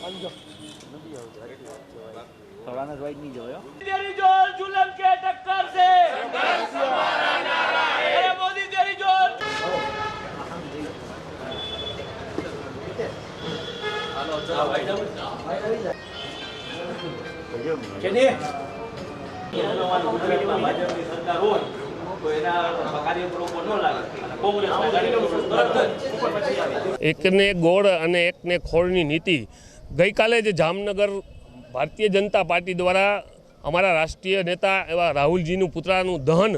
थोड़ा वाइड नहीं जाओ तेरी जोर जुल्म के टक्कर से हमारा नारा है अरे मोदी तेरी जोर हेलो चलो भाई चलिए भाजपની સરકાર હોય તો એના કાર્યકરો પર ન લાગે કોંગ્રેસના કાર્યકરો તરત જ એકને ગોળ અને એકને ખોળની નીતિ ગઈકાલે જે જામનગર ભારતીય જનતા પાર્ટી દ્વારા અમારા રાષ્ટ્રીય નેતા એવા રાહુલજીનું પુતળાનું દહન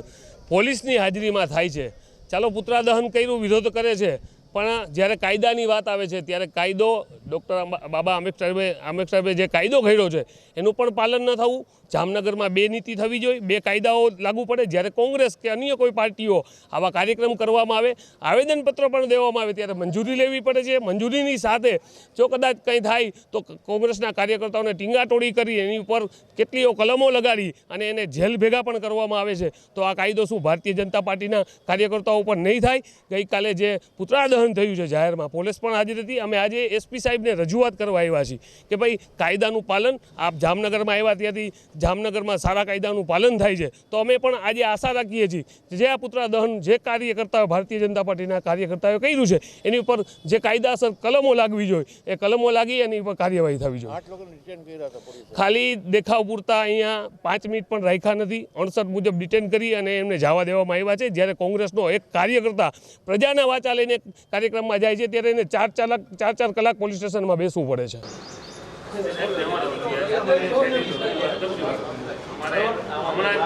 પોલીસની હાજરીમાં થાય છે। ચાલો પુતળા દહન કર્યું, વિરોધ કરે છે, પણ જ્યારે કાયદાની વાત આવે છે ત્યારે કાયદો ડૉક્ટર બાબા આંબેડકર જે કાયદો ઘડ્યો છે એનું પણ પાલન ન થવું। જામનગરમાં બે નીતિ થવી જોઈએ, બે કાયદાઓ લાગુ પડે। જ્યારે કોંગ્રેસ કે અન્ય કોઈ પાર્ટીઓ આવા કાર્યક્રમ કરવામાં આવે, આવેદનપત્ર પણ દેવામાં આવે ત્યારે મંજૂરી લેવી પડે છે। મંજૂરીની સાથે જો કદાચ કંઈ થાય તો કોંગ્રેસના કાર્યકર્તાઓને ટીંગાટોળી કરી એની ઉપર કેટલીઓ કલમો લગાડી અને એને જેલ ભેગા પણ કરવામાં આવે છે। તો આ કાયદો શું ભારતીય જનતા પાર્ટીના કાર્યકર્તાઓ ઉપર નહીં થાય? ગઈકાલે જે પુતળા દહન થયું છે જાહેરમાં, પોલીસ પણ હાજર હતી। અમે આજે એસપી સાહેબને રજૂઆત કરવા આવ્યા છીએ કે ભાઈ કાયદાનું પાલન, આપ જામનગરમાં આવ્યા ત્યાંથી જામનગરમાં સારા કાયદાનું પાલન થાય છે, તો અમે પણ આજે આશા રાખીએ છીએ જે આ પુતળા દહન જે કાર્યકર્તાઓ ભારતીય જનતા પાર્ટીના કાર્યકર્તાઓએ કર્યું છે એની ઉપર જે કાયદાસર કલમો લાગવી જોઈએ એ કલમો લાગી એની ઉપર કાર્યવાહી થવી જોઈએ। ખાલી દેખાવ પૂરતા અહીંયા 5 મિનિટ પણ રાખ્યા નથી, 68 મુજબ ડિટેન કરી અને એમને જવા દેવામાં આવ્યા છે। જ્યારે કોંગ્રેસનો એક કાર્યકર્તા પ્રજાના વાચા લઈને કાર્યક્રમમાં જાય છે ત્યારે એને 4 કલાક પોલીસ સ્ટેશનમાં બેસવું પડે છે। હમણાં